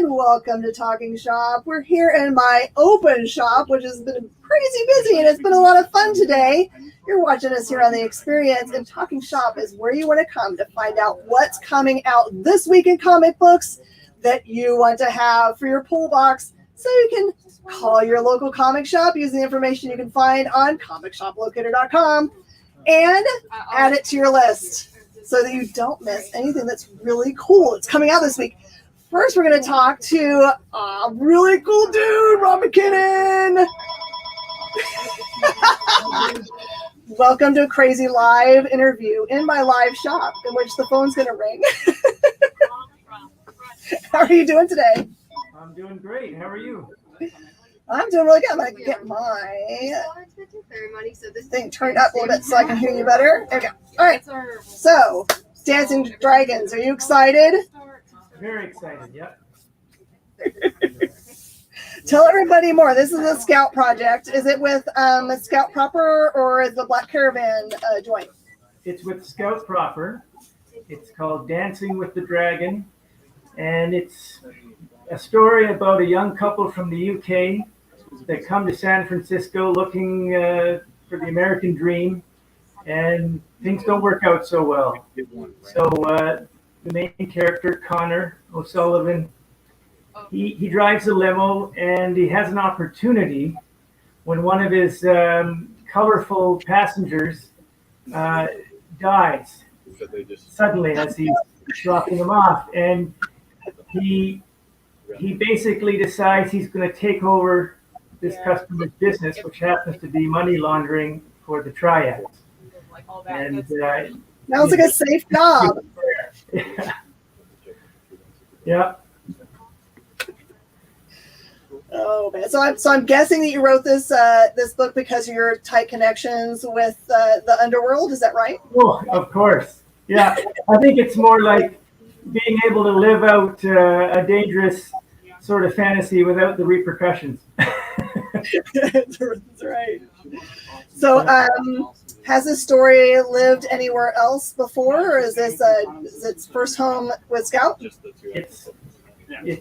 and welcome to Talking Shop. We're here in my open shop, which has been crazy busy, and it's been a lot of fun today. You're watching us here on The Experience, and Talking Shop is where you want to come to find out what's coming out this week in comic books that you want to have for your pull box, so you can call your local comic shop using the information you can find on comicshoplocator.com and add it to your list so that you don't miss anything that's really cool. It's coming out this week. First, we're going to talk to a really cool dude, Rob MacKinnon. Welcome to a crazy live interview in my live shop in which the phone's going to ring. How are you doing today? I'm doing great. How are you? I'm doing really good. I'm going to get my thing turned up a little bit so I can hear you better. There we go. All right. So, Dancing Dragons, are you excited? Very excited, yep. Tell everybody more. This is a Scout project. Is it with Scout proper or the Black Caravan joint? It's with Scout proper. It's called Dancing with the Dragon. And it's a story about a young couple from the UK that come to San Francisco looking for the American dream. And things don't work out so well. So the main character, Connor O'Sullivan, he drives a limo and he has an opportunity when one of his colorful passengers dies suddenly as he's dropping them off. And he basically decides he's going to take over this customer's business, which happens to be money laundering for the triads. And sounds like a safe job. Yeah. Oh man! So I'm guessing that you wrote this this book because of your tight connections with the underworld. Is that right? Oh, of course. Yeah. I think it's more like being able to live out a dangerous sort of fantasy without the repercussions. That's right. So, has this story lived anywhere else before, or is this its first home with Scout?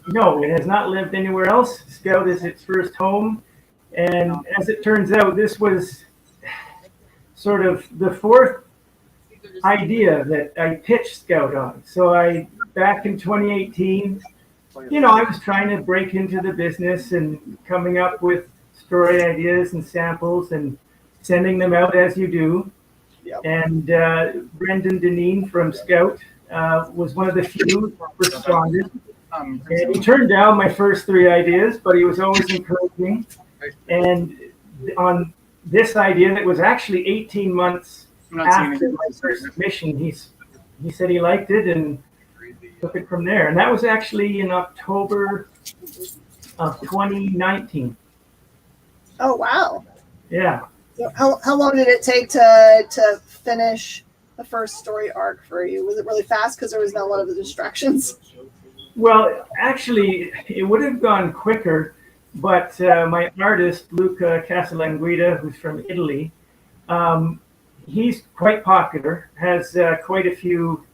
No, it has not lived anywhere else. Scout is its first home, and as it turns out, this was sort of the fourth idea that I pitched Scout on. So back in 2018, I was trying to break into the business and coming up with story ideas and samples and sending them out as you do. Yep. And Brendan Deneen from Scout was one of the few who responded. And he turned down my first three ideas, but he was always encouraging. And on this idea that was actually 18 months after my first submission, he said he liked it and took it from there. And that was actually in October of 2019. Oh, wow. Yeah. So how long did it take to finish the first story arc for you? Was it really fast because there was not a lot of the distractions? Well, actually, it would have gone quicker, but my artist, Luca Casalanguida, who's from Italy, he's quite popular, has quite a few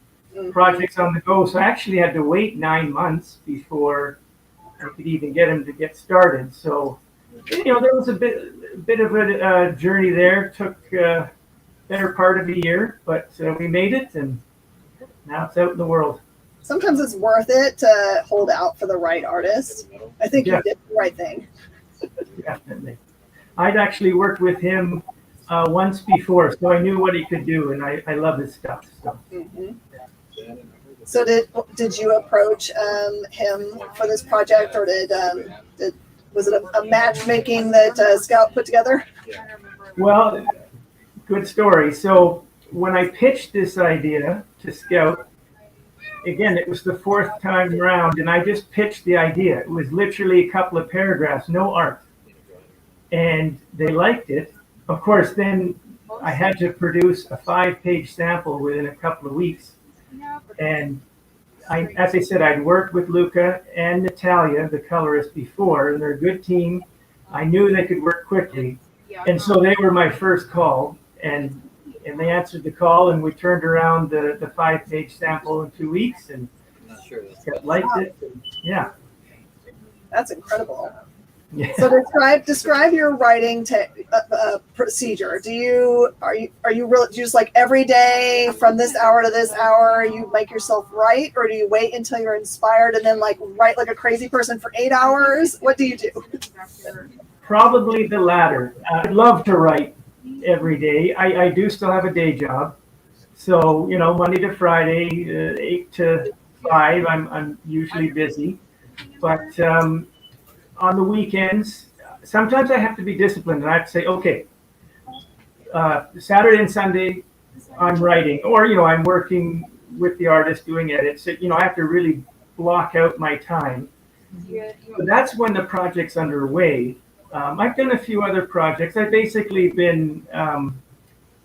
projects on the go. So I actually had to wait 9 months before I could even get him to get started. So, there was a bit of a journey there. Took better part of a year, but we made it, and now it's out in the world. Sometimes it's worth it to hold out for the right artist. I think you did the right thing. Definitely. I'd actually worked with him once before, so I knew what he could do, and I love his stuff. So, So did you approach him for this project, or was it a matchmaking that Scout put together? Well, good story. So when I pitched this idea to Scout, again, it was the fourth time around, and I just pitched the idea. It was literally a couple of paragraphs, no art. And they liked it. Of course, then I had to produce a 5-page sample within a couple of weeks. And as I said, I'd worked with Luca and Natalia, the colorist, before, and they're a good team. I knew they could work quickly. And so they were my first call. And they answered the call, and we turned around the 5-page sample in 2 weeks, and liked it. And, yeah. That's incredible. Yeah. So describe your writing procedure. Do you really just like every day from this hour to this hour you make yourself write, or do you wait until you're inspired and then like write like a crazy person for 8 hours? What do you do? Probably the latter. I'd love to write every day. I do still have a day job, so Monday to Friday, 8 to 5. I'm usually busy, but on the weekends, sometimes I have to be disciplined, and I have to say, okay, Saturday and Sunday, I'm writing, or I'm working with the artist doing edits. So, I have to really block out my time. So that's when the project's underway. I've done a few other projects. I've basically been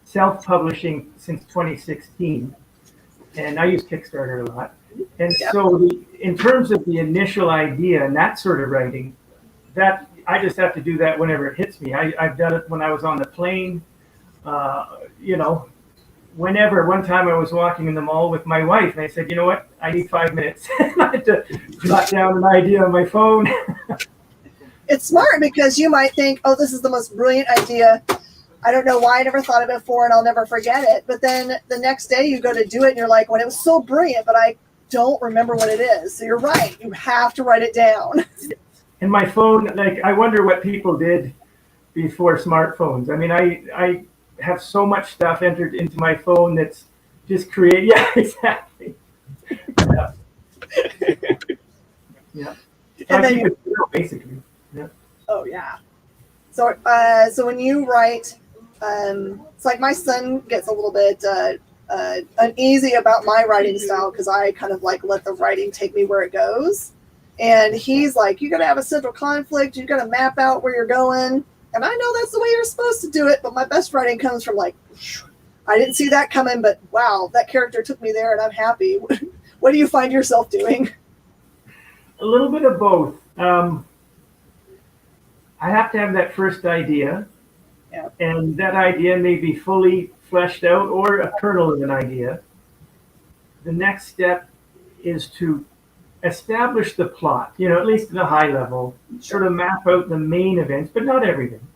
self-publishing since 2016, and I use Kickstarter a lot. And so in terms of the initial idea and that sort of writing, that I just have to do that whenever it hits me. I've done it when I was on the plane, whenever. One time I was walking in the mall with my wife, and I said, you know what, I need 5 minutes. I had to jot down an idea on my phone. It's smart because you might think, oh, this is the most brilliant idea. I don't know why I never thought of it before, and I'll never forget it. But then the next day you go to do it, and you're like, well, it was so brilliant, but I don't remember what it is. So you're right. You have to write it down. And my phone, like, I wonder what people did before smartphones. I mean, I have so much stuff entered into my phone that's just create. Yeah, exactly. Yeah. Yeah. And then keep it real, basically. Yeah. Oh yeah. So when you write, it's like my son gets a little bit uneasy about my writing style because I kind of like let the writing take me where it goes. And he's like, you got to have a central conflict. You got to map out where you're going. And I know that's the way you're supposed to do it. But my best writing comes from like, I didn't see that coming, but wow, that character took me there and I'm happy. What do you find yourself doing? A little bit of both. I have to have that first idea. Yeah. And that idea may be fully fleshed out or a kernel of an idea. The next step is to establish the plot, at least at a high level, sort of map out the main events, but not everything.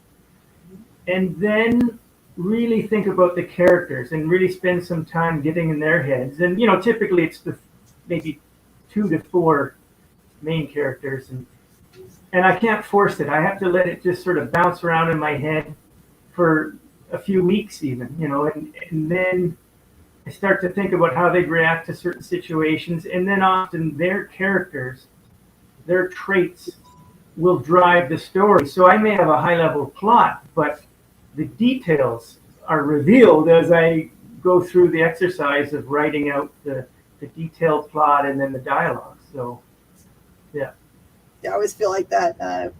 And then really think about the characters and really spend some time getting in their heads. And, typically it's maybe 2 to 4 main characters. And I can't force it. I have to let it just sort of bounce around in my head for a few weeks even, and then I start to think about how they'd react to certain situations, and then often their characters, their traits will drive the story. So I may have a high-level plot, but the details are revealed as I go through the exercise of writing out the detailed plot and then the dialogue. So, yeah. I always feel like that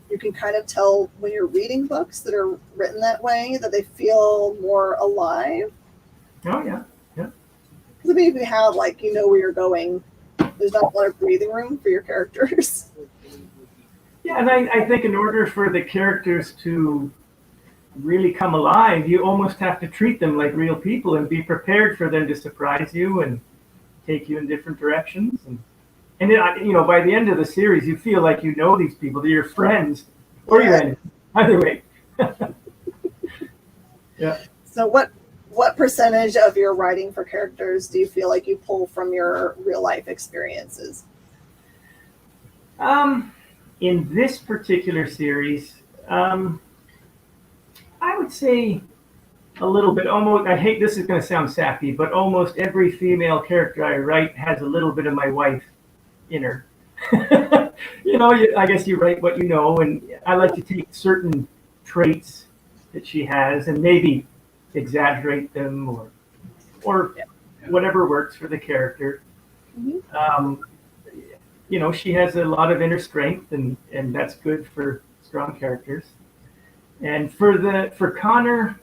you can kind of tell when you're reading books that are written that way, that they feel more alive. Oh, yeah. Because if you have, like, where you're going, there's not a lot of breathing room for your characters. Yeah, and I think in order for the characters to really come alive, you almost have to treat them like real people and be prepared for them to surprise you and take you in different directions. And by the end of the series, you feel like you know these people. They're your friends or your enemies. Either way. Yeah. So what percentage of your writing for characters do you feel like you pull from your real life experiences? In this particular series, I would say a little bit. Almost, I hate this is going to sound sappy, but almost every female character I write has a little bit of my wife in her. I guess you write what you know, and I like to take certain traits that she has and maybe exaggerate them or whatever works for the character. Mm-hmm. She has a lot of inner strength, and that's good for strong characters. And for Connor,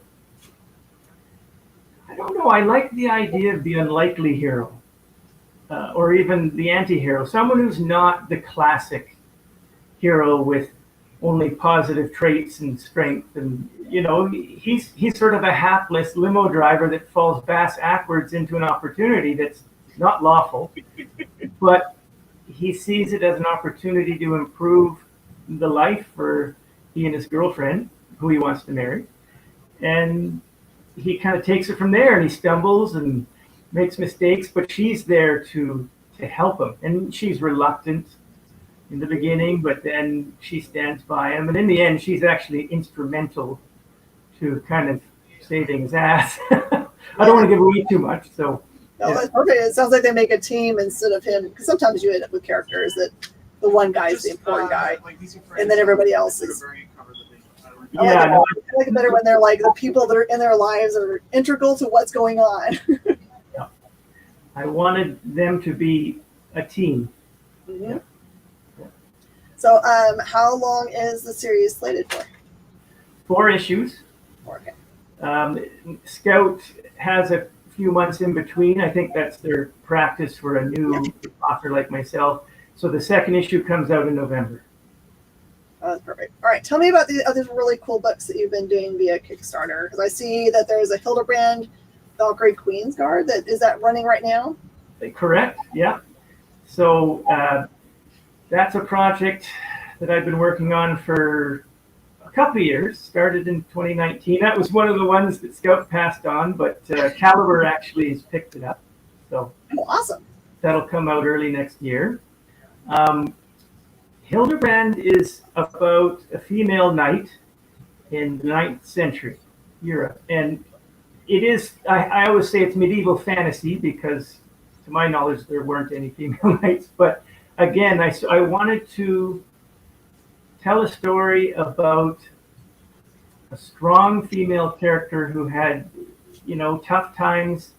I don't know. I like the idea of the unlikely hero, or even the anti-hero, someone who's not the classic hero with only positive traits and strength. And he's sort of a hapless limo driver that falls backwards into an opportunity that's not lawful, but he sees it as an opportunity to improve the life for he and his girlfriend, who he wants to marry. And he kind of takes it from there, and he stumbles and makes mistakes, but she's there to help him. And she's reluctant in the beginning, but then she stands by him. And in the end, she's actually instrumental to kind of saving his ass. I don't want to give away too much, so. No, that's perfect. It sounds like they make a team instead of him, because sometimes you end up with characters that the one guy is the important guy, and then everybody else is. I like it better when they're like the people that are in their lives are integral to what's going on. Yeah. I wanted them to be a team. Mm-hmm. Yeah. So, how long is the series slated for? 4 issues. Okay. Scout has a few months in between. I think that's their practice for a new author like myself. So the second issue comes out in November. Oh, that's perfect. All right, tell me about the other really cool books that you've been doing via Kickstarter. Because I see that there's a Hildebrand Valkyrie Queensguard is that running right now? Correct. Yeah. So that's a project that I've been working on for a couple of years. Started in 2019. That was one of the ones that Scout passed on, but Caliber actually has picked it up. So awesome. That'll come out early next year. Hildebrand is about a female knight in the 9th century Europe. And it is, I always say it's medieval fantasy because, to my knowledge, there weren't any female knights. But again, I wanted to tell a story about a strong female character who had, tough times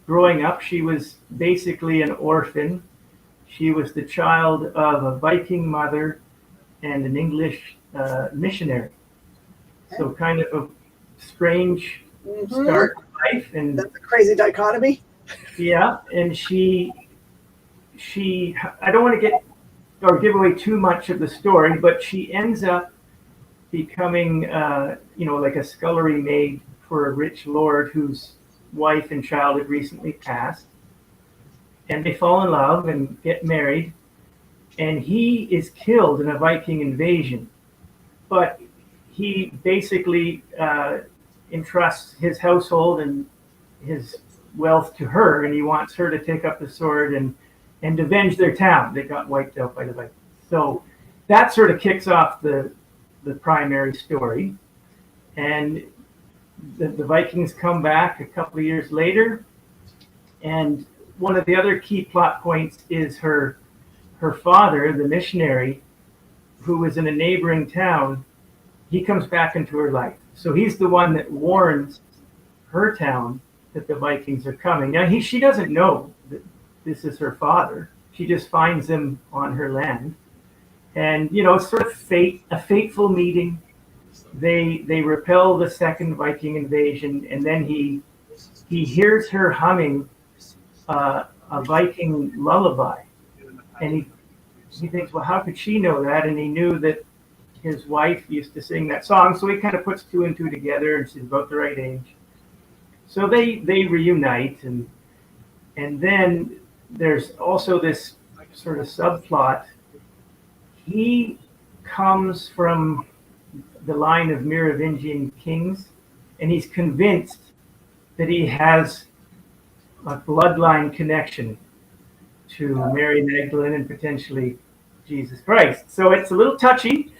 growing up. She was basically an orphan. She was the child of a Viking mother and an English missionary. So kind of a strange start to life. And that's a crazy dichotomy. Yeah, and she I don't want to give away too much of the story, but she ends up becoming, like a scullery maid for a rich lord whose wife and child had recently passed. And they fall in love and get married. And he is killed in a Viking invasion. But he basically entrusts his household and his wealth to her, and he wants her to take up the sword and avenge their town. They got wiped out by the Vikings. So that sort of kicks off the primary story. And the Vikings come back a couple of years later, and one of the other key plot points is her father, the missionary, who was in a neighboring town. He comes back into her life. So he's the one that warns her town that the Vikings are coming. Now, she doesn't know that this is her father. She just finds him on her land. And, it's sort of a fateful meeting. They repel the second Viking invasion, and then he hears her humming a Viking lullaby, and he thinks, well, how could she know that? And he knew that his wife used to sing that song, so he kind of puts 2 and 2 together, and she's about the right age. So they reunite, and then there's also this sort of subplot. He comes from the line of Merovingian kings, and he's convinced that he has a bloodline connection to Mary Magdalene and potentially Jesus Christ. So it's a little touchy,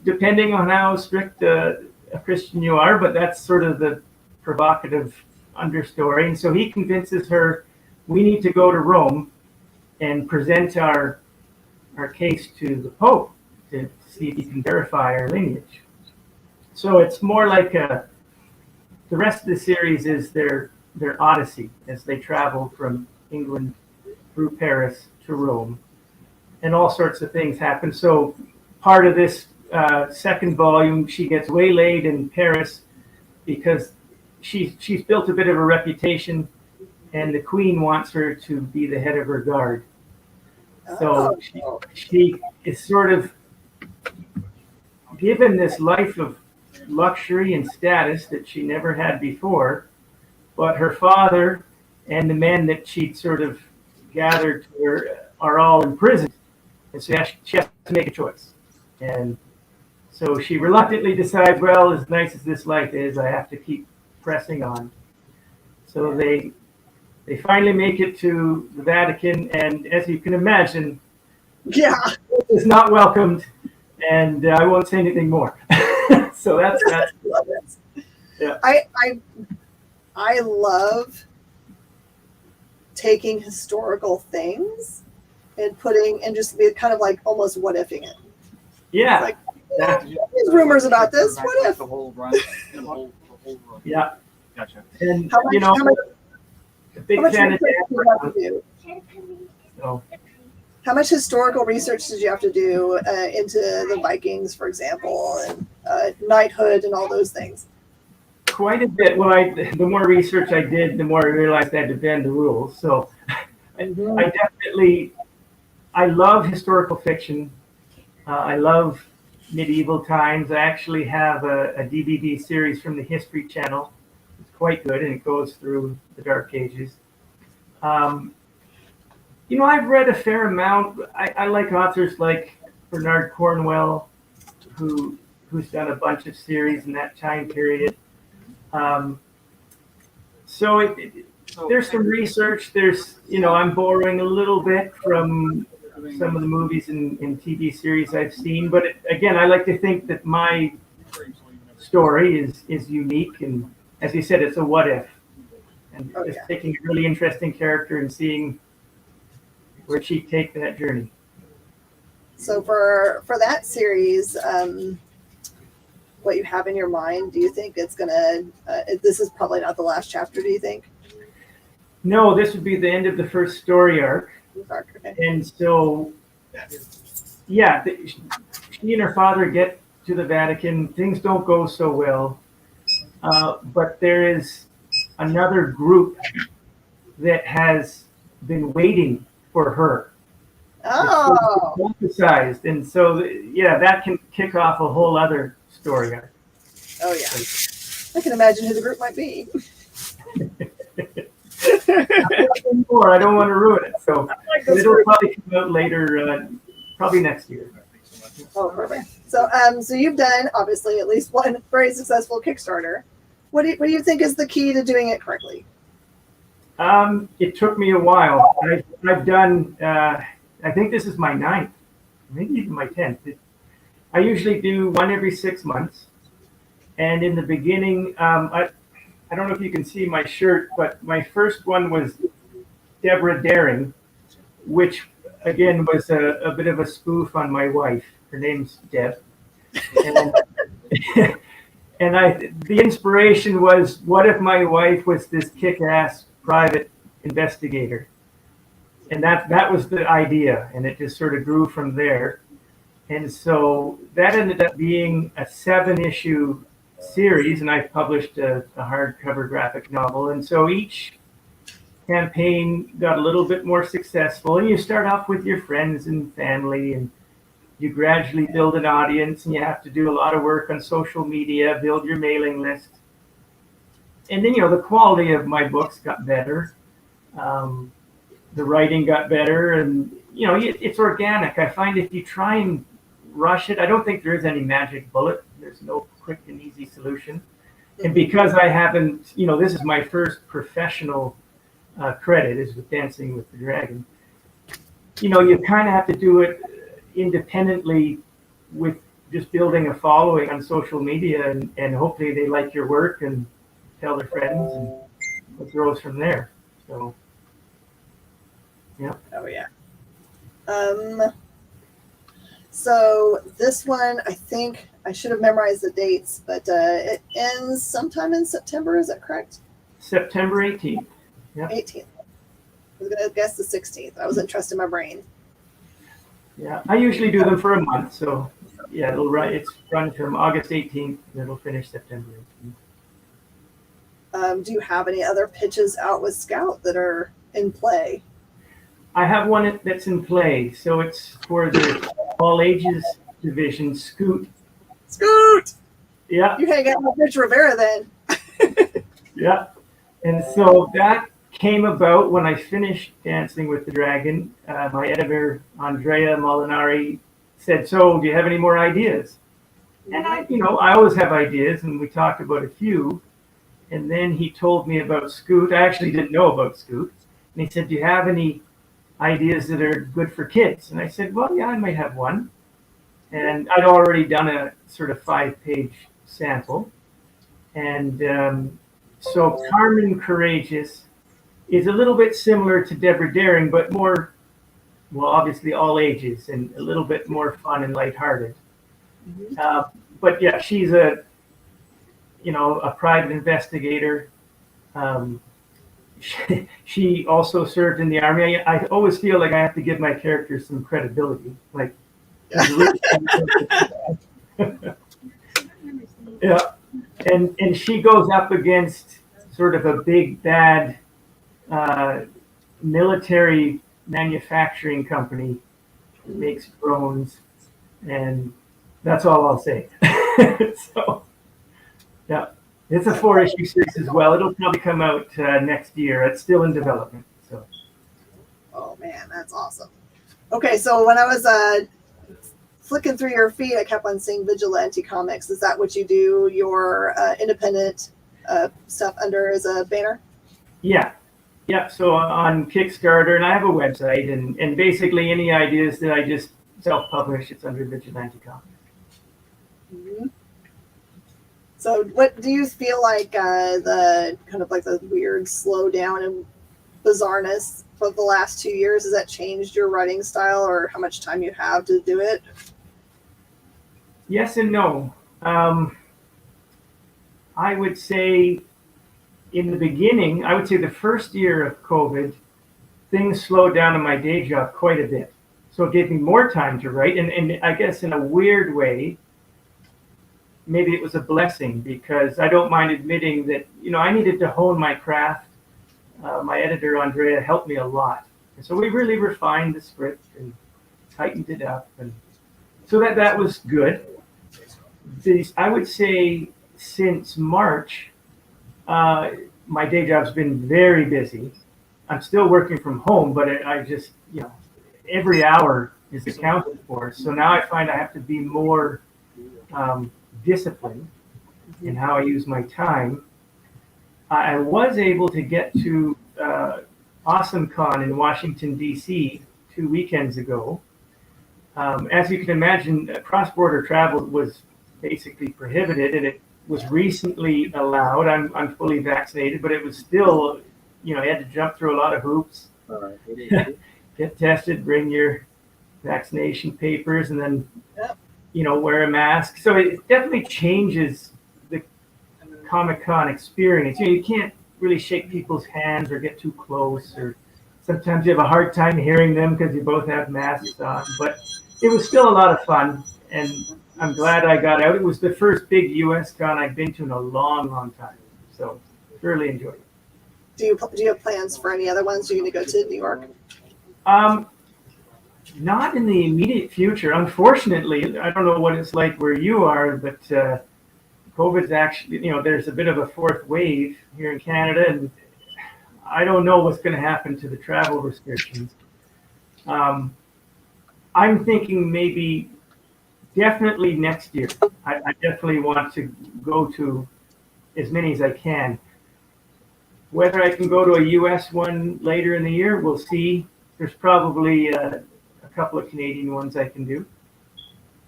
depending on how strict a Christian you are, but that's sort of the provocative understory. And so he convinces her, we need to go to Rome and present our case to the Pope to see if he can verify our lineage. So it's more like the rest of the series is their odyssey as they travel from England through Paris to Rome, and all sorts of things happen. So part of this second volume, she gets waylaid in Paris because she's built a bit of a reputation, and the Queen wants her to be the head of her guard. So she is sort of given this life of luxury and status that she never had before, but her father and the men that she'd sort of gathered to her are all imprisoned. And so she has to make a choice. And so she reluctantly decides, well, as nice as this life is, I have to keep pressing on. So they finally make it to the Vatican, and as you can imagine, is not welcomed, and I won't say anything more. So that's Love it. yeah. I love taking historical things and just be kind of like almost what ifing it. Yeah. Like, there's rumors about this. What if? The whole run. Yeah. Gotcha. And How much, you know, how much, a big how much fan of research did you have to do? so, How much historical research did you have to do into the Vikings, for example, and knighthood and all those things? quite a bit. Well, the more research I did, the more I realized I had to bend the rules. So I love historical fiction. I love medieval times. I actually have a DVD series from the History Channel. It's quite good, and it goes through the Dark Ages. You know, I've read a fair amount. I like authors like Bernard Cornwell, who's done a bunch of series in that time period. So there's some research. There's, you know, I'm borrowing a little bit from some of the movies and TV series I've seen. But again, I like to think that my story is unique. And as you said, it's a what if. And just taking a really interesting character and seeing where she'd take that journey. So for that series, what you have in your mind, do you think it's gonna? This is probably not the last chapter. Do you think? No, this would be the end of the first story arc. Okay. And so, yeah, she and her father get to the Vatican. Things don't go so well, but there is another group that has been waiting for her. Oh, Emphasized, and so that can kick off a whole other story arc. oh yeah. I can imagine who the group might be. I don't want to ruin it, so it'll probably come out later, probably next year. Oh, perfect. So, so you've done obviously at least one very successful Kickstarter. What do you think is the key to doing it correctly? It took me a while. I've done. I think this is my 9th, maybe even my 10th. I usually do one every 6 months, and in the beginning, I don't know if you can see my shirt, but my first one was Deborah Daring, which again was a bit of a spoof on my wife. Her name's Deb. And, the inspiration was, what if my wife was this kick-ass private investigator? And that was the idea, and it just sort of grew from there. And so that ended up being a 7-issue series, and I've published a hardcover graphic novel. And so each campaign got a little bit more successful, and you start off with your friends and family, and you gradually build an audience, and you have to do a lot of work on social media, build your mailing list. And then, the quality of my books got better. The writing got better, and, it's organic. I find if you try and rush it, I don't think there is any magic bullet. There's no quick and easy solution. And because I haven't, this is my first professional credit is with Dancing with the Dragon. You kind of have to do it independently with just building a following on social media, and hopefully they like your work and tell their friends, and it grows from there. So, yeah. Oh yeah. So this one, I think I should have memorized the dates, but it ends sometime in September. Is that correct? September 18th. Yeah. 18th. I was going to guess the 16th. I wasn't trusting my brain. Yeah, I usually do them for a month, so yeah, it's run from August 18th, and it'll finish September 18th. Do you have any other pitches out with Scout that are in play? I have one that's in play, so it's for the all ages division, Scoot. Scoot! Yeah. You hang out with Rich Rivera then. Yeah. And so that came about when I finished Dancing with the Dragon. My editor, Andrea Molinari, said, "So, do you have any more ideas?" And I always have ideas, and we talked about a few. And then he told me about Scoot. I actually didn't know about Scoot. And he said, "Do you have any ideas that are good for kids?" And I said, "Well, yeah, I might have one." And I'd already done a sort of 5-page sample. And so Carmen Courageous is a little bit similar to Deborah Daring, but more, well, obviously all ages and a little bit more fun and lighthearted. But yeah, she's a private investigator. She also served in the Army. I always feel like I have to give my characters some credibility. Like, yeah, and she goes up against sort of a big bad military manufacturing company that makes drones, and that's all I'll say. So, yeah, it's a 4-issue series as well. It'll probably come out next year. It's still in development. So. Oh man, that's awesome. Okay, so when I was flicking through your feed, I kept on seeing Vigilante Comics. Is that what you do your independent stuff under as a banner? Yeah. So on Kickstarter, and I have a website, and basically any ideas that I just self-publish, it's under Vigilante Comics. Mm-hmm. So what do you feel like the kind of like the weird slowdown and bizarreness of the last 2 years, has that changed your writing style or how much time you have to do it? Yes and no. I would say in the beginning, I would say the first year of COVID, things slowed down in my day job quite a bit. So it gave me more time to write. And I guess in a weird way, maybe it was a blessing, because I don't mind admitting that, I needed to hone my craft. My editor, Andrea, helped me a lot. And so we really refined the script and tightened it up. And so that was good. I would say since March, my day job's been very busy. I'm still working from home, but I just, every hour is accounted for. So now I find I have to be more disciplined in how I use my time. I was able to get to AwesomeCon in Washington, D.C. 2 weekends ago. As you can imagine, cross-border travel was basically prohibited, and it was recently allowed. I'm fully vaccinated, but it was still, you had to jump through a lot of hoops, get tested, bring your vaccination papers, and then, wear a mask. So it definitely changes the Comic-Con experience. You can't really shake people's hands or get too close, or sometimes you have a hard time hearing them because you both have masks on. But it was still a lot of fun, and I'm glad I got out. It was the first big U.S. con I've been to in a long, long time. So really enjoyed it. Do you have plans for any other ones? Are you going to go to New York? Not in the immediate future. Unfortunately, I don't know what it's like where you are, but COVID's actually, there's a bit of a fourth wave here in Canada, and I don't know what's going to happen to the travel restrictions. I'm thinking maybe definitely next year. I definitely want to go to as many as I can. Whether I can go to a U.S. one later in the year, we'll see. There's probably a couple of Canadian ones I can do.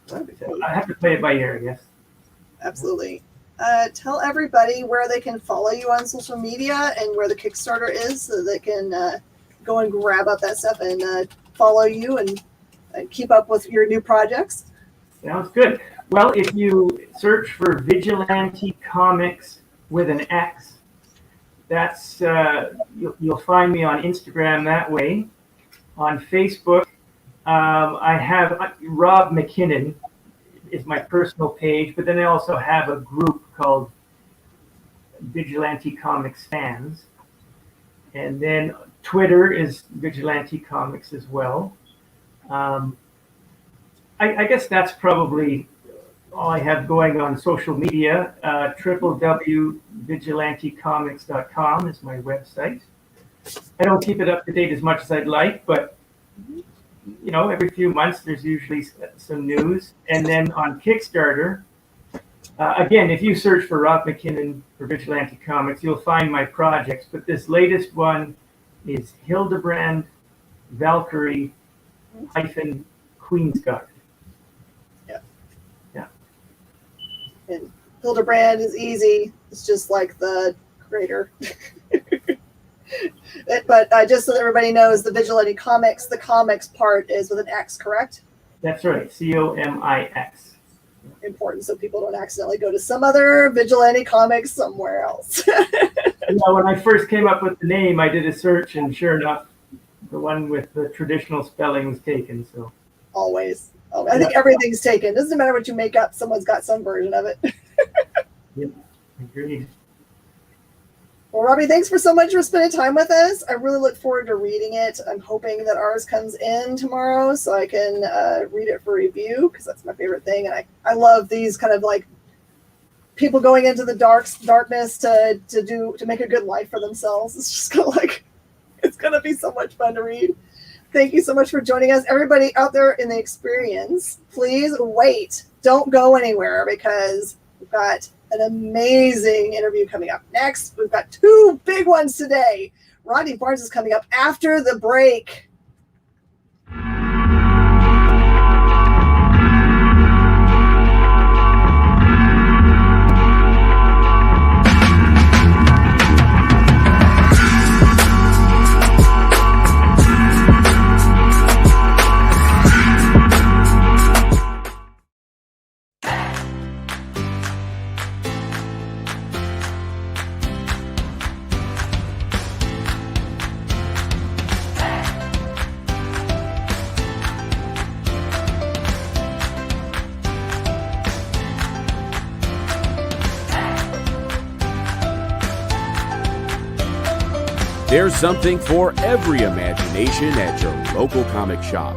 So I have to play it by ear, I guess. Absolutely. Tell everybody where they can follow you on social media and where the Kickstarter is, so they can go and grab up that stuff and follow you and keep up with your new projects. Sounds good. Well, if you search for Vigilante Comics with an X, that's you'll find me on Instagram that way. On Facebook, I have Rob MacKinnon is my personal page, but then I also have a group called Vigilante Comics Fans. And then Twitter is Vigilante Comics as well. I guess that's probably all I have going on social media. www.vigilantecomics.com is my website. I don't keep it up to date as much as I'd like, but every few months there's usually some news. And then on Kickstarter, again, if you search for Rob MacKinnon for Vigilante Comics, you'll find my projects. But this latest one is Hildebrand Valkyrie hyphen Queensguard. Yeah. Yeah. And Hildebrand is easy. It's just like the creator. But just so that everybody knows, the Vigilante Comics, the comics part is with an X, correct? That's right, Comix. Important, so people don't accidentally go to some other Vigilante Comics somewhere else. When I first came up with the name, I did a search, and sure enough, the one with the traditional spelling was taken. So Always. I think everything's taken. Doesn't matter what you make up, someone's got some version of it. Yeah, agreed. Well, Robbie, thanks for so much for spending time with us. I really look forward to reading it. I'm hoping that ours comes in tomorrow so I can read it for review, because that's my favorite thing. And I love these kind of like people going into the darkness to make a good life for themselves. It's just kind of like, it's going to be so much fun to read. Thank you so much for joining us. Everybody out there in the experience, please wait. Don't go anywhere, because we've got an amazing interview coming up. Next, we've got two big ones today. Rodney Barnes is coming up after the break. There's something for every imagination at your local comic shop.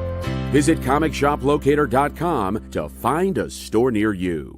Visit ComicShopLocator.com to find a store near you.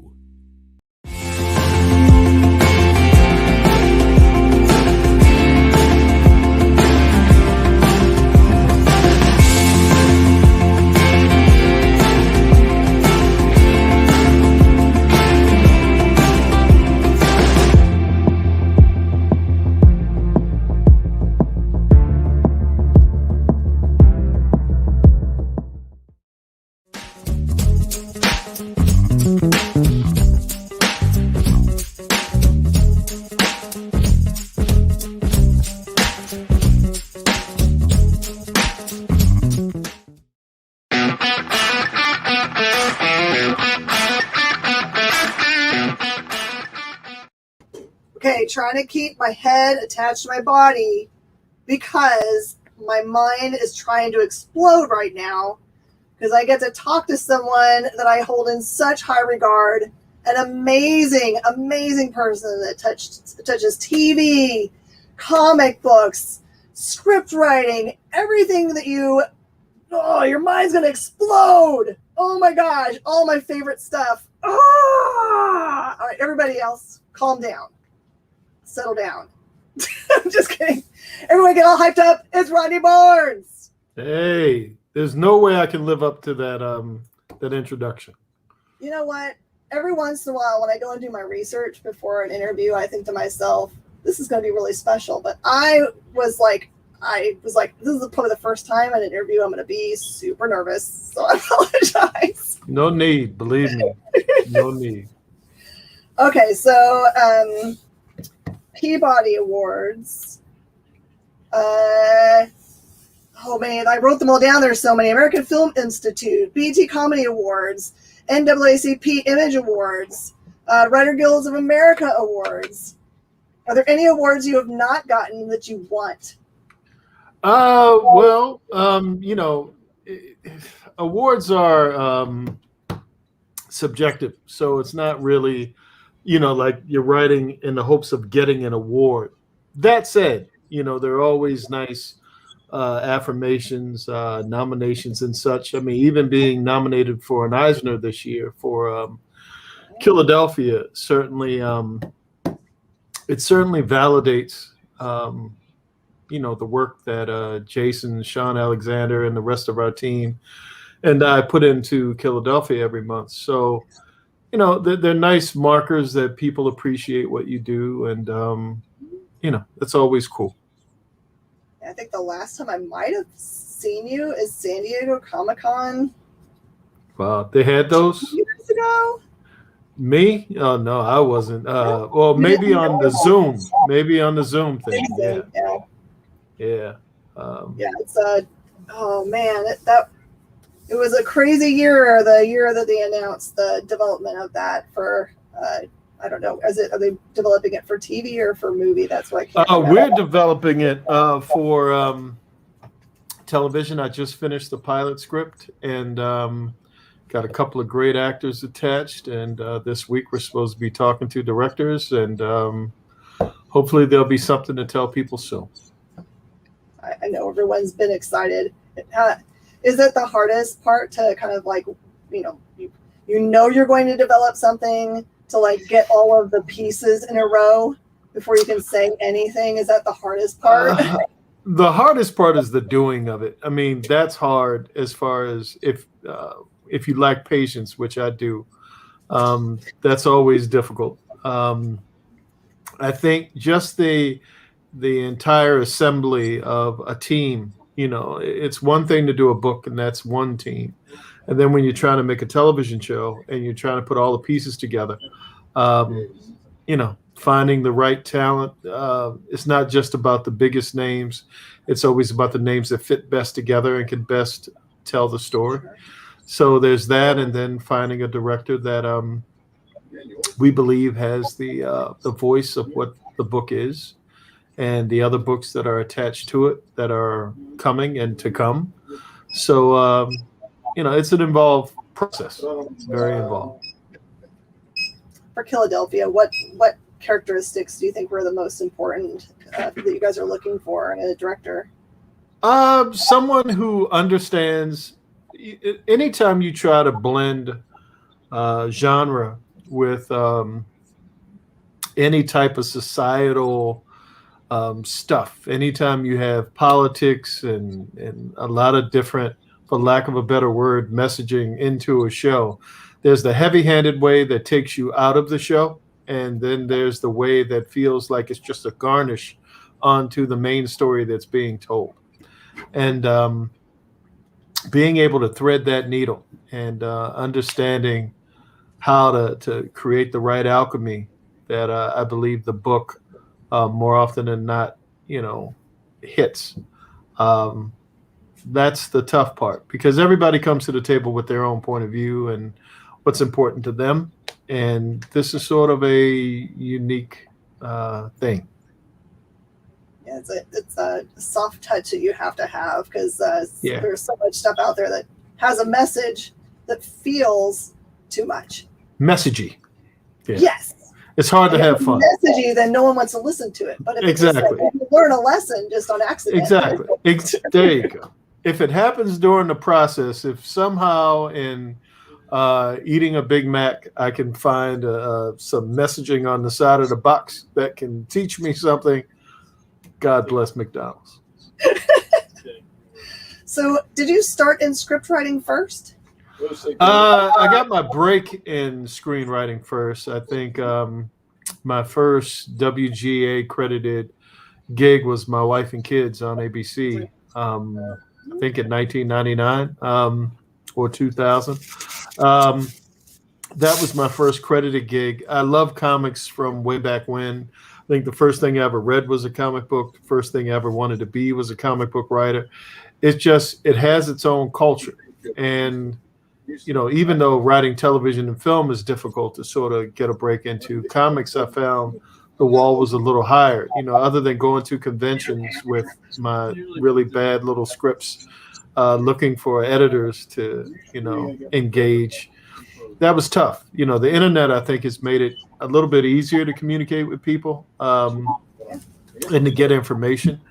Okay, trying to keep my head attached to my body because my mind is trying to explode right now, because I get to talk to someone that I hold in such high regard, an amazing, amazing person that touches TV, comic books, script writing, everything that your mind's going to explode. Oh my gosh, all my favorite stuff. Ah! All right, everybody else, calm down. Settle down. I'm just kidding. Everyone get all hyped up. It's Rodney Barnes. Hey, there's no way I can live up to that introduction. You know what? Every once in a while when I go and do my research before an interview, I think to myself, this is going to be really special. But I was like, this is probably the first time in an interview I'm going to be super nervous. So I apologize. No need, believe me. No need. Okay, so Peabody Awards. Oh man, I wrote them all down. There's so many. American Film Institute, BET Comedy Awards, NAACP Image Awards, Writer Guilds of America Awards. Are there any awards you have not gotten that you want? Well, awards are subjective, so it's not really, like you're writing in the hopes of getting an award. That said, there are always nice affirmations, nominations and such. I mean, even being nominated for an Eisner this year for Philadelphia certainly, it certainly validates the work that Jason, Sean Alexander, and the rest of our team and I put into Philadelphia every month. So, they're nice markers that people appreciate what you do, and it's always cool. I think the last time I might have seen you is San Diego Comic-Con. Wow, they had those 2 years ago. Me? Oh no, I wasn't. Well, maybe on the Zoom. Maybe on the Zoom thing. Yeah. Yeah. It's oh man, it was a crazy year. The year that they announced the development of that for I don't know. Are they developing it for TV or for movie? That's what I can't remember. We're developing it for television. I just finished the pilot script and got a couple of great actors attached. And this week we're supposed to be talking to directors, and hopefully there'll be something to tell people soon. I know everyone's been excited. Is it the hardest part to kind of like, you're going to develop something to like get all of the pieces in a row before you can say anything? Is that the hardest part? The hardest part is the doing of it. I mean, that's hard as far as if you lack patience, which I do. That's always difficult. I think just the entire assembly of a team, it's one thing to do a book and that's one team. And then when you're trying to make a television show and you're trying to put all the pieces together, finding the right talent, it's not just about the biggest names. It's always about the names that fit best together and can best tell the story. So there's that, and then finding a director that we believe has the voice of what the book is, and the other books that are attached to it that are coming and to come. So it's an involved process, very involved. For Philadelphia, what characteristics do you think were the most important that you guys are looking for in a director? Someone who understands. Anytime you try to blend genre with any type of societal stuff, anytime you have politics and a lot of different, for lack of a better word, messaging into a show, there's the heavy-handed way that takes you out of the show, and then there's the way that feels like it's just a garnish onto the main story that's being told. And being able to thread that needle and understanding how to create the right alchemy that I believe the book more often than not, hits. That's the tough part, because everybody comes to the table with their own point of view and what's important to them. And this is sort of a unique thing. Yeah, it's a soft touch that you have to have, because there's so much stuff out there that has a message that feels too much. Messagey. Yeah. Yes. It's hard to have fun. Messagey, then no one wants to listen to it. But if exactly. you learn a lesson just on accident. Exactly. There you go. If it happens during the process, if somehow in eating a Big Mac, I can find some messaging on the side of the box that can teach me something, God bless McDonald's. So did you start in script writing first? I got my break in screenwriting first. I think my first WGA credited gig was My Wife and Kids on ABC. I think in 1999 or 2000. That was my first credited gig. I love comics from way back when. I think the first thing I ever read was a comic book. The first thing I ever wanted to be was a comic book writer. It has its own culture. And, even though writing television and film is difficult to sort of get a break into, comics, I found the wall was a little higher, other than going to conventions with my really bad little scripts, looking for editors to, engage. That was tough. The internet, I think, has made it a little bit easier to communicate with people and to get information.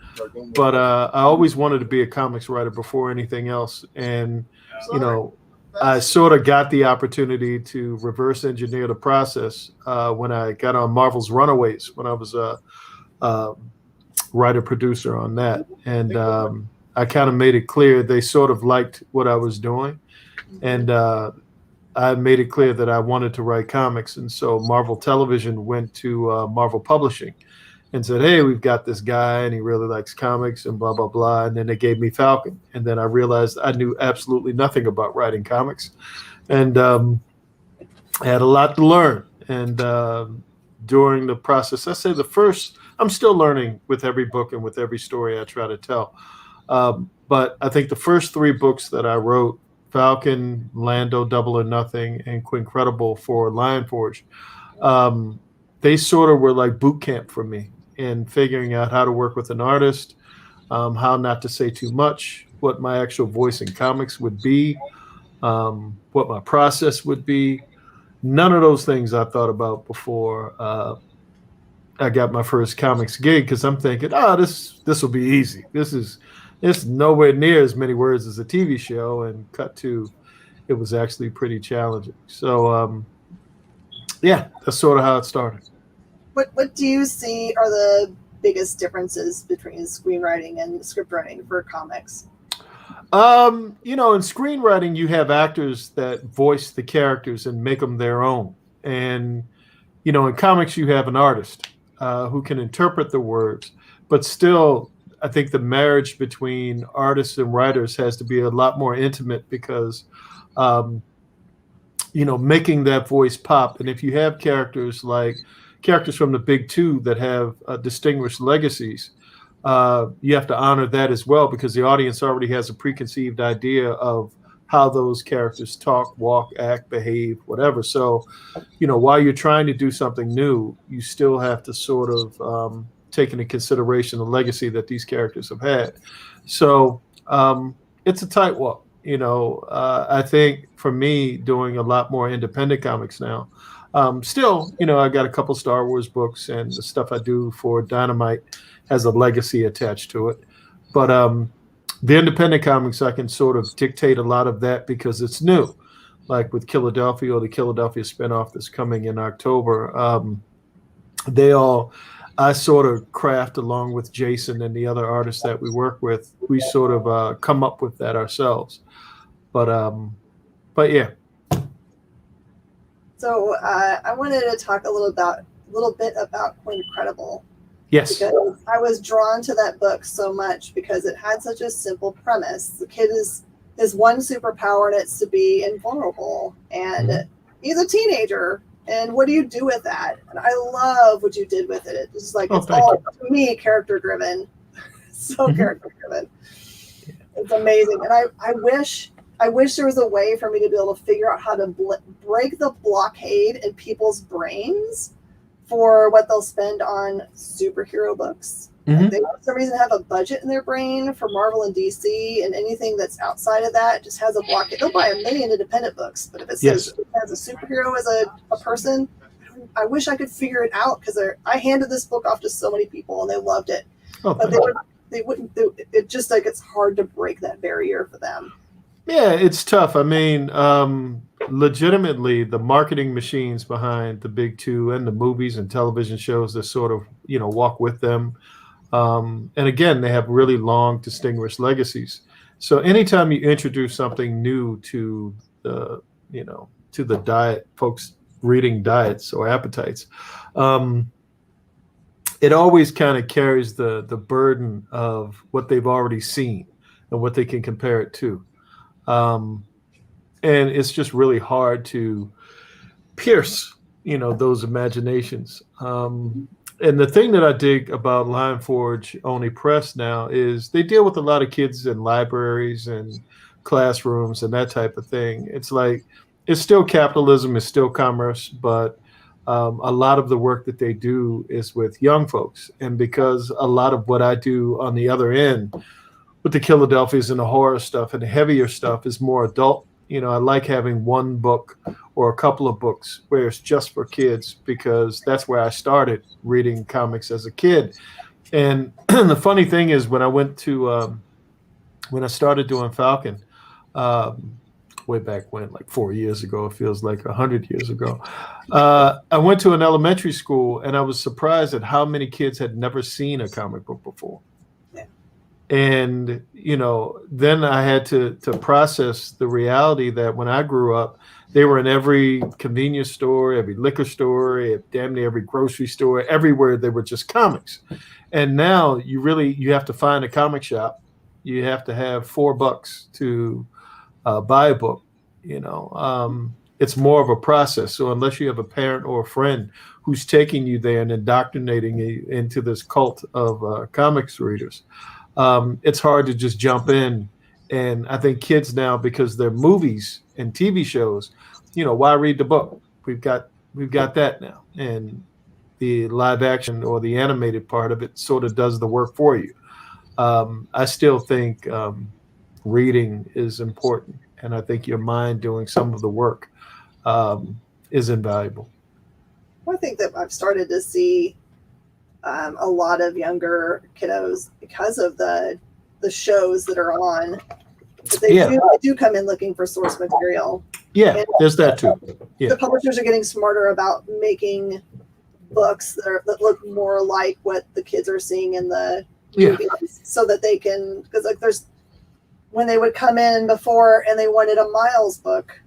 But I always wanted to be a comics writer before anything else. And, I sort of got the opportunity to reverse engineer the process when I got on Marvel's Runaways when I was writer producer on that, and I kind of made it clear they sort of liked what I was doing, and I made it clear that I wanted to write comics, and so Marvel Television went to Marvel Publishing and said, "Hey, we've got this guy, and he really likes comics, and blah blah blah." And then they gave me Falcon, and then I realized I knew absolutely nothing about writing comics, and I had a lot to learn. And during the process, I say I'm still learning with every book and with every story I try to tell. But I think the first 3 books that I wrote, Falcon, Lando, Double or Nothing, and Quincredible for Lion Forge, they sort of were like boot camp for me in figuring out how to work with an artist, how not to say too much, what my actual voice in comics would be, what my process would be. None of those things I thought about before I got my first comics gig, because I'm thinking, this will be easy. It's nowhere near as many words as a TV show, and cut to, it was actually pretty challenging. So, yeah, that's sort of how it started. What do you see are the biggest differences between screenwriting and script writing for comics? In screenwriting, you have actors that voice the characters and make them their own. And, in comics, you have an artist who can interpret the words, but still, I think the marriage between artists and writers has to be a lot more intimate, because, making that voice pop. And if you have characters from the big 2 that have distinguished legacies, you have to honor that as well, because the audience already has a preconceived idea of how those characters talk, walk, act, behave, whatever. So, while you're trying to do something new, you still have to sort of take into consideration the legacy that these characters have had. So it's a tightrope. I think for me, doing a lot more independent comics now, still, I got a couple Star Wars books, and the stuff I do for Dynamite has a legacy attached to it. But the independent comics, I can sort of dictate a lot of that because it's new. Like with Philadelphia, or the Philadelphia spinoff that's coming in October, I sort of craft, along with Jason and the other artists that we work with, we sort of come up with that ourselves. But yeah. So I wanted to talk a little bit about Quincredible. Yes. Because I was drawn to that book so much because it had such a simple premise. The kid his one superpower, and it's to be invulnerable, and he's a teenager. And what do you do with that? And I love what you did with it. It's like, it's all, to me, character driven. So character driven. It's amazing. And I wish there was a way for me to be able to figure out how to break the blockade in people's brains for what they'll spend on superhero books. Like they, for some reason, have a budget in their brain for Marvel and DC, and anything that's outside of that just has a blockade. They'll buy a million independent books, but if it says it has a superhero as a person, I wish I could figure it out, because I handed this book off to so many people and they loved it. But they wouldn't. It just like, it's hard to break that barrier for them. Yeah, it's tough. I mean, legitimately, the marketing machines behind the big 2 and the movies and television shows that sort of, walk with them. And again, they have really long, distinguished legacies. So anytime you introduce something new to the, to the diet, folks reading diets or appetites, it always kind of carries the burden of what they've already seen and what they can compare it to. And it's just really hard to pierce, those imaginations. And the thing that I dig about Lion Forge Only Press now is they deal with a lot of kids in libraries and classrooms and that type of thing. It's like, it's still capitalism, it's still commerce, but a lot of the work that they do is with young folks. And because a lot of what I do on the other end with the Philadelphias and the horror stuff and the heavier stuff is more adult, I like having one book or a couple of books where it's just for kids, because that's where I started reading comics as a kid. And the funny thing is, when I started doing Falcon, way back when, like 4 years ago. It feels like 100 years ago. I went to an elementary school, and I was surprised at how many kids had never seen a comic book before. Yeah. And, then I had to process the reality that when I grew up, they were in every convenience store, every liquor store, damn near every grocery store, everywhere they were just comics. And now you have to find a comic shop. You have to have $4 to buy a book. It's more of a process. So unless you have a parent or a friend who's taking you there and indoctrinating you into this cult of comics readers, it's hard to just jump in. And I think kids now, because they're movies and TV shows, why read the book? We've got that now, and the live action or the animated part of it sort of does the work for you. I still think reading is important, and I think your mind doing some of the work is invaluable. I think that I've started to see a lot of younger kiddos, because of the shows that are on, that they do come in looking for source material. Yeah, and there's that too. Yeah. The publishers are getting smarter about making books that look more like what the kids are seeing in the movies, so that they can, because like there's, when they would come in before and they wanted a Miles book,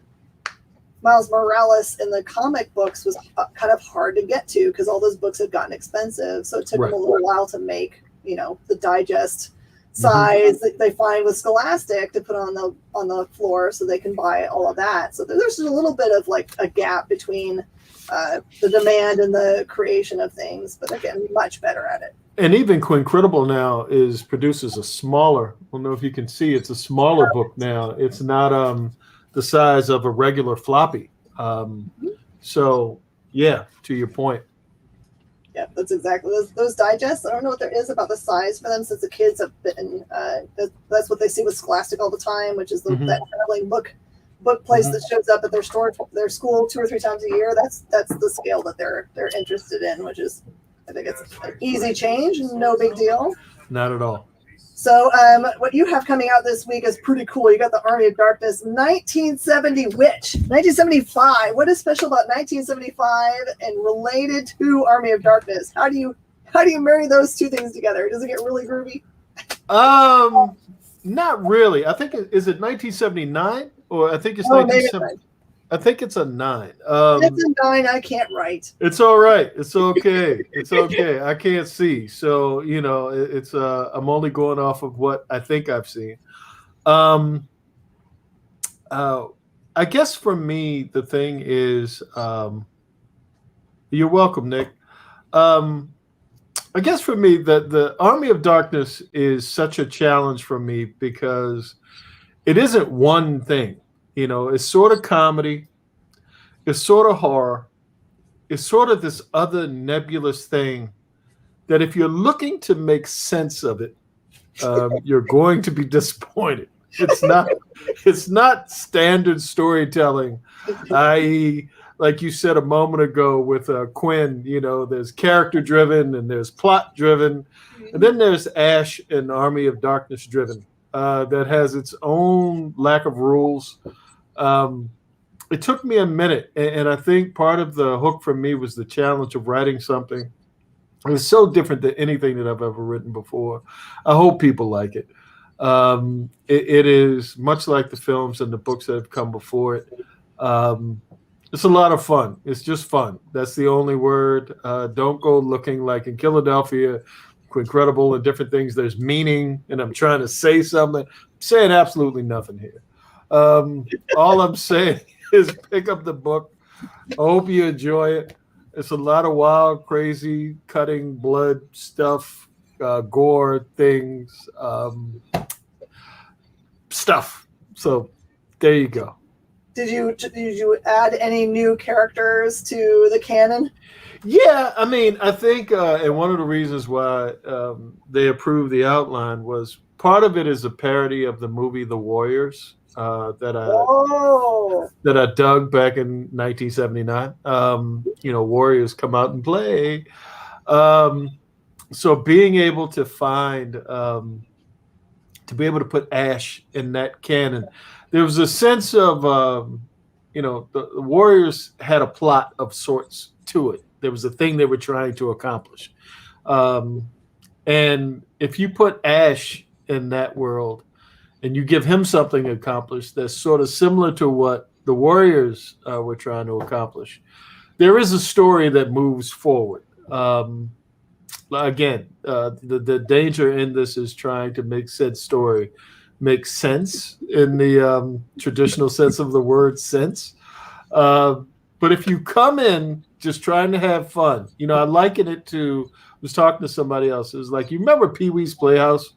Miles Morales in the comic books was kind of hard to get to because all those books had gotten expensive. So it took them a little while to make, the digest size that they find with Scholastic to put on the floor so they can buy all of that. So there's a little bit of like a gap between the demand and the creation of things, but they're getting much better at it. And even Quincredible now produces a smaller, I don't know if you can see, it's a smaller book now. It's not the size of a regular floppy. So yeah, to your point. Yeah, that's exactly those digests. I don't know what there is about the size for them, since the kids have been. That's what they see with Scholastic all the time, which is that traveling book place that shows up at their store, their school 2 or 3 times a year. That's the scale that they're interested in, which is, I think it's an easy change, no big deal. Not at all. So what you have coming out this week is pretty cool. You got the Army of Darkness 1970 Witch, 1975. What is special about 1975 and related to Army of Darkness? How do you marry those two things together? Does it get really groovy? Not really. I think is it 1979 or I think it's 1970. I think it's a 9. It's a 9. I can't write. It's all right. It's okay. It's okay. I can't see, so it's. I'm only going off of what I think I've seen. I guess for me, the thing is, you're welcome, Nick. I guess for me, the Army of Darkness is such a challenge for me because it isn't one thing. It's sort of comedy. It's sort of horror. It's sort of this other nebulous thing that if you're looking to make sense of it, you're going to be disappointed. It's not standard storytelling, i.e., like you said a moment ago with Quinn, there's character driven and there's plot driven, and then there's Ash and Army of Darkness driven that has its own lack of rules. It took me a minute, and I think part of the hook for me was the challenge of writing something. It was so different than anything that I've ever written before. I hope people like it. It is much like the films and the books that have come before it. It's a lot of fun. It's just fun. That's the only word. Don't go looking like in Philadelphia, Quincredible and different things. There's meaning, and I'm trying to say something. I'm saying absolutely nothing here. All I'm saying is pick up the book. I hope you enjoy it. It's a lot of wild, crazy, cutting, blood stuff, gore things, stuff. So there you go. Did you add any new characters to the canon? Yeah, I mean, I think, and one of the reasons why they approved the outline was part of it is a parody of the movie The Warriors that I dug back in 1979. Warriors come out and play. So being able to find to be able to put Ash in that canon, there was a sense of, the Warriors had a plot of sorts to it. There was a thing they were trying to accomplish. And if you put Ash in that world and you give him something accomplished that's sort of similar to what the Warriors were trying to accomplish, there is a story that moves forward. Again, the danger in this is trying to make said story make sense in the traditional sense of the word sense. But if you come in just trying to have fun, I liken it to, I was talking to somebody else. It was like, you remember Pee-wee's Playhouse?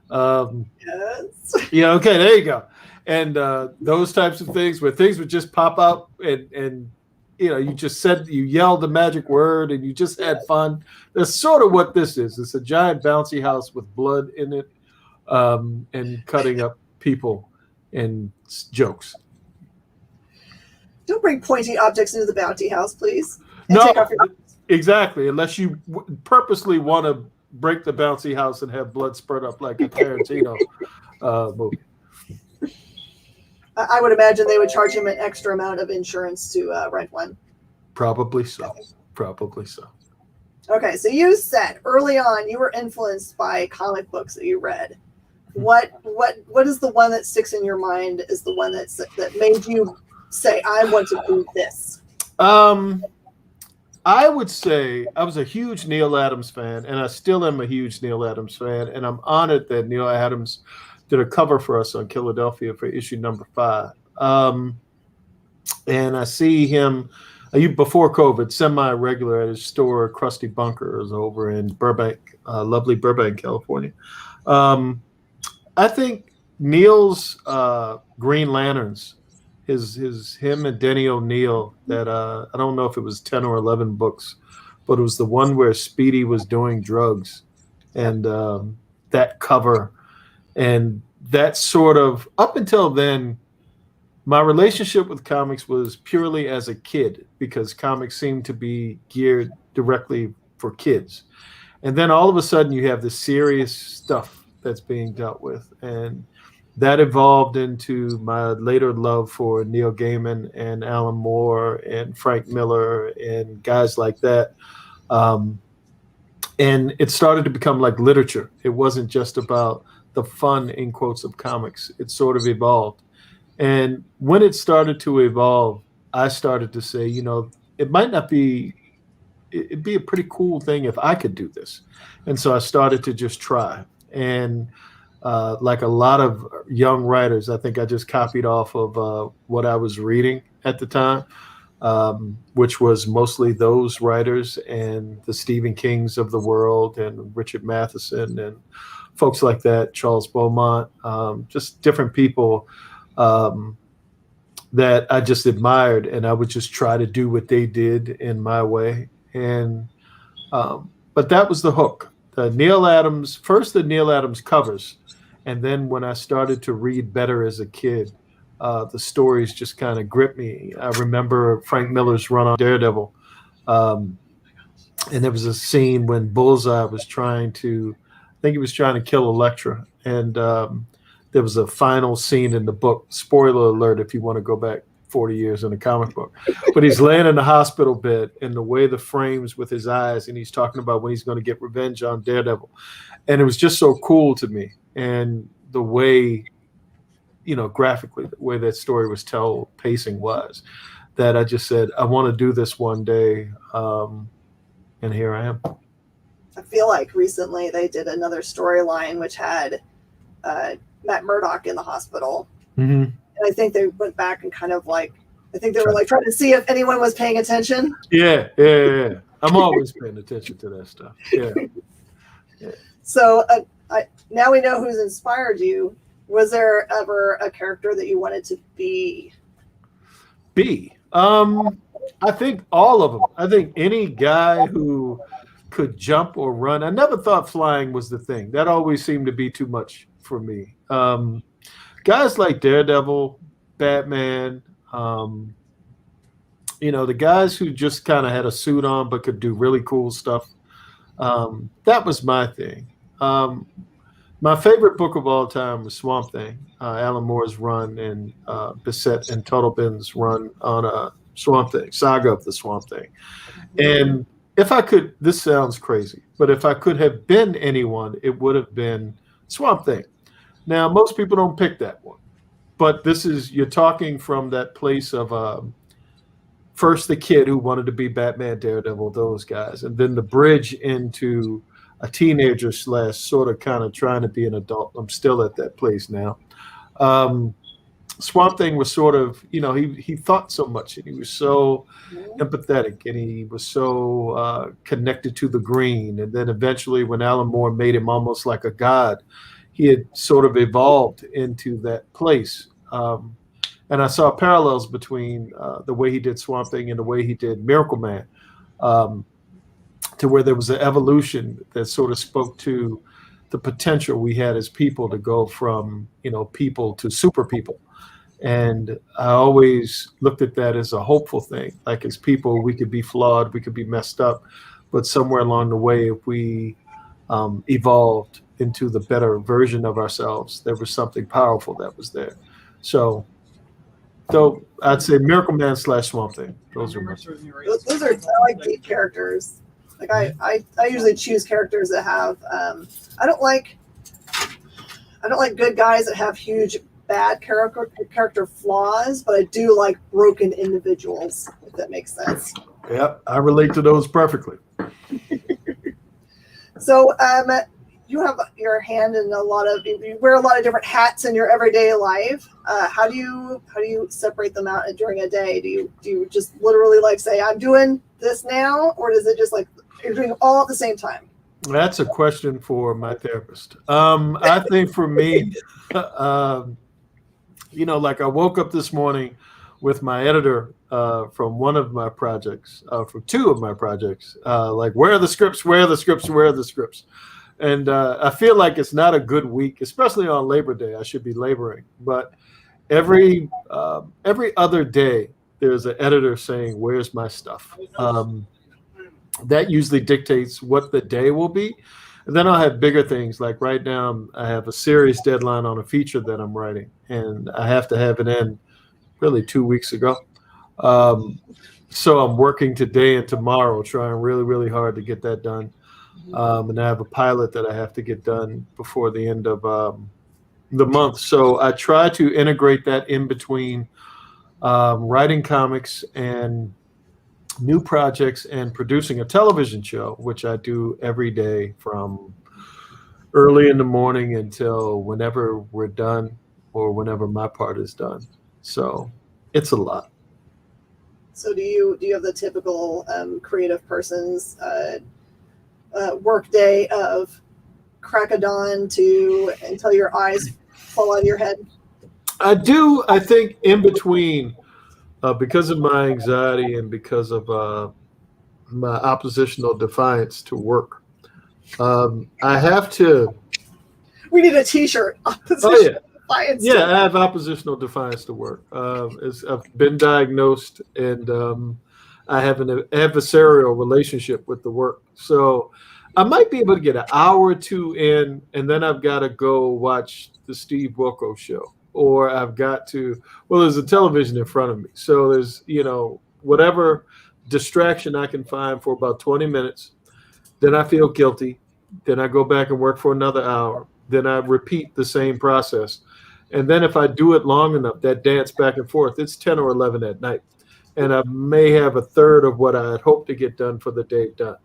Yes. Yeah, okay, there you go. And those types of things where things would just pop up and you yelled the magic word and you just had fun. That's sort of what this is. It's a giant bouncy house with blood in it, and cutting up people and jokes. Don't bring pointy objects into the bounty house, please. And No, take off your- exactly. Unless you purposely want to break the bouncy house and have blood spurt up like a Tarantino movie. I would imagine they would charge him an extra amount of insurance to rent one. Probably so. Okay, so you said early on you were influenced by comic books that you read. What is the one that sticks in your mind is the one that made you say, I want to do this? I would say I was a huge Neil Adams fan, and I still am a huge Neil Adams fan, and I'm honored that Neil Adams did a cover for us on Philadelphia for issue number 5. And I see him before COVID, semi-regular at his store, Krusty Bunkers over in Burbank, lovely Burbank, California. I think Neil's Green Lanterns, him and Denny O'Neil, that I don't know if it was 10 or 11 books, but it was the one where Speedy was doing drugs, and that cover. And that sort of, up until then, my relationship with comics was purely as a kid, because comics seemed to be geared directly for kids. And then all of a sudden you have this serious stuff that's being dealt with. And that evolved into my later love for Neil Gaiman and Alan Moore and Frank Miller and guys like that. And it started to become like literature. It wasn't just about the fun, in quotes, of comics. It sort of evolved. And when it started to evolve, I started to say, it might not be, it'd be a pretty cool thing if I could do this. And so I started to just try. And like a lot of young writers, I think I just copied off of what I was reading at the time, which was mostly those writers and the Stephen Kings of the world and Richard Matheson and folks like that, Charles Beaumont, just different people that I just admired, and I would just try to do what they did in my way. And but that was the hook. The Neil Adams covers, and then when I started to read better as a kid, the stories just kind of gripped me. I remember Frank Miller's run on Daredevil, and there was a scene when Bullseye was trying to kill Elektra, and there was a final scene in the book. Spoiler alert if you want to go back 40 years in a comic book. But he's laying in the hospital bed, and the way the frames with his eyes, and he's talking about when he's going to get revenge on Daredevil. And it was just so cool to me. And the way, graphically, the way that story was told, pacing was, that I just said, I want to do this one day. And here I am. I feel like recently they did another storyline which had Matt Murdock in the hospital. Mm-hmm. And I think they went back and kind of trying to see if anyone was paying attention. Yeah. I'm always paying attention to that stuff. Yeah. So now we know who's inspired you. Was there ever a character that you wanted to be? I think all of them. I think any guy who could jump or run. I never thought flying was the thing. That always seemed to be too much for me. Guys like Daredevil, Batman, the guys who just kind of had a suit on but could do really cool stuff. That was my thing. My favorite book of all time was Swamp Thing, Alan Moore's run, and Bissett and Totalbin's run on Swamp Thing, Saga of the Swamp Thing. And if I could, this sounds crazy, but if I could have been anyone, it would have been Swamp Thing. Now, most people don't pick that one, but you're talking from that place of first the kid who wanted to be Batman, Daredevil, those guys, and then the bridge into a teenager / sort of kind of trying to be an adult. I'm still at that place now. Swamp Thing was sort of, he thought so much, and he was so empathetic, and he was so connected to the green. And then eventually when Alan Moore made him almost like a god, he had sort of evolved into that place. And I saw parallels between the way he did Swamp Thing and the way he did Miracle Man, to where there was an evolution that sort of spoke to the potential we had as people to go from, people to super people. And I always looked at that as a hopeful thing. Like, as people, we could be flawed, we could be messed up, but somewhere along the way, if we evolved into the better version of ourselves, there was something powerful that was there. So I'd say Miracle Man / Swamp Thing. Those are I like deep characters. Like I usually choose characters that have I don't like good guys that have huge bad character flaws, but I do like broken individuals, if that makes sense. Yeah, I relate to those perfectly. So you have your hand in you wear a lot of different hats in your everyday life. How do you separate them out during a day? Do you just literally say, I'm doing this now, or is it just like you're doing it all at the same time? That's a question for my therapist. I think for me, I woke up this morning with my editor from one of my projects, from two of my projects, where are the scripts, where are the scripts, where are the scripts? And I feel like it's not a good week, especially on Labor Day. I should be laboring. But every other day, there's an editor saying, where's my stuff? That usually dictates what the day will be. And then I'll have bigger things. Like right now, I have a serious deadline on a feature that I'm writing, and I have to have it in really 2 weeks ago. So I'm working today and tomorrow, trying really, really hard to get that done. And I have a pilot that I have to get done before the end of the month. So I try to integrate that in between writing comics and new projects and producing a television show, which I do every day from early in the morning until whenever we're done or whenever my part is done. So it's a lot. So do you have the typical creative person's work day of crack of dawn until your eyes fall out of your head? I do. I think in between, because of my anxiety and because of my oppositional defiance to work, I have to. We need a T-shirt. Defiance. Yeah, I have oppositional defiance to work. I've been diagnosed, and I have an adversarial relationship with the work. So I might be able to get an hour or two in, and then I've got to go watch the Steve Wilkos show. Or I've got to, there's a television in front of me. So there's, whatever distraction I can find for about 20 minutes. Then I feel guilty. Then I go back and work for another hour. Then I repeat the same process. And then if I do it long enough, that dance back and forth, it's 10 or 11 at night. And I may have a third of what I had hoped to get done for the day done.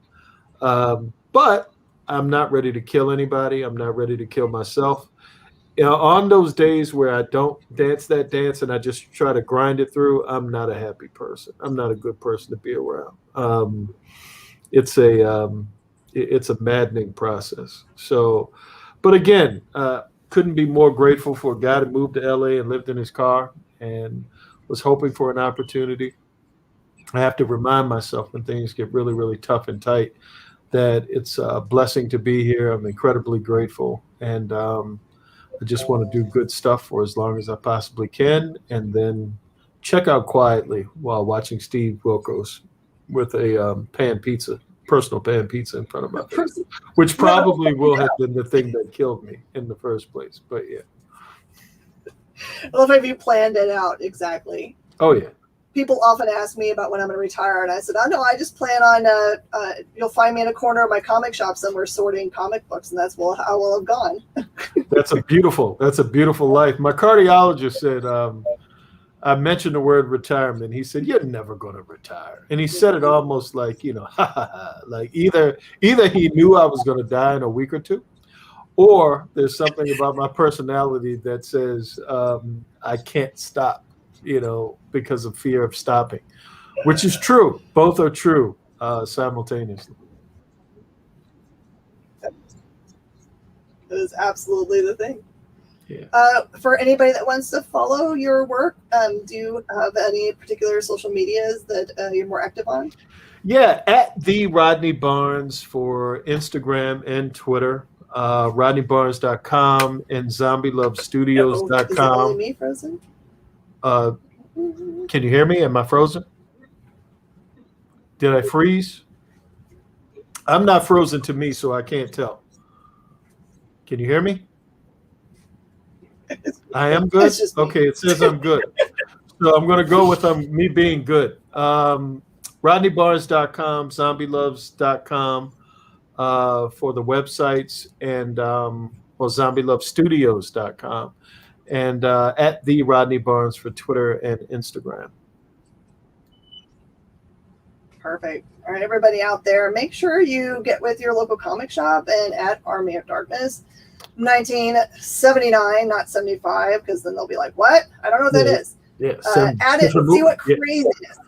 But I'm not ready to kill anybody. I'm not ready to kill myself. On those days where I don't dance that dance and I just try to grind it through, I'm not a happy person. I'm not a good person to be around. It's a maddening process. So, but again, couldn't be more grateful for a guy that moved to LA and lived in his car and was hoping for an opportunity. I have to remind myself when things get really, really tough and tight that it's a blessing to be here. I'm incredibly grateful. And I just want to do good stuff for as long as I possibly can, and then check out quietly while watching Steve Wilkos with a pan pizza personal pan pizza in front of my face, which probably will have been the thing that killed me in the first place. But yeah. I love if you planned it out exactly. Oh yeah. People often ask me about when I'm going to retire, and I said, "Oh no, I just plan on. You'll find me in a corner of my comic shop somewhere sorting comic books, and that's how we'll have gone." That's a beautiful life. My cardiologist said, I mentioned the word retirement. He said, "You're never going to retire," and he said it almost like, ha ha ha, like either he knew I was going to die in a week or two, or there's something about my personality that says I can't stop, because of fear of stopping, which is true. Both are true simultaneously. That is absolutely the thing. Yeah. For anybody that wants to follow your work, do you have any particular social medias that you're more active on? Yeah, at the Rodney Barnes for Instagram and Twitter, RodneyBarnes.com and ZombieLoveStudios.com. Is it only me, Frozen? Can you hear me? Am I frozen? Did I freeze? I'm not frozen to me, so I can't tell. Can you hear me? I am good? Okay, it says I'm good. So I'm going to go with me being good. RodneyBarnes.com, ZombieLoves.com for the websites, and ZombieLoveStudios.com, and at the Rodney Barnes for Twitter and Instagram. Perfect. All right, everybody out there, make sure you get with your local comic shop and at Army of Darkness 1979, not 75, because then they'll be like, what? I don't know what that is. Yeah. Add it and see what craziness.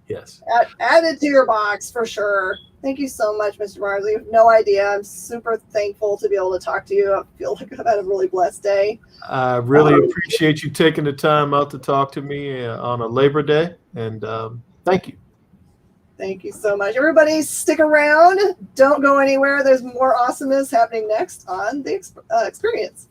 Yes. Add it to your box for sure. Thank you so much, Mr. Barnes. You have no idea. I'm super thankful to be able to talk to you. I feel like I've had a really blessed day. I really appreciate you taking the time out to talk to me on a Labor Day, and thank you. Thank you so much. Everybody stick around. Don't go anywhere. There's more awesomeness happening next on The Experience.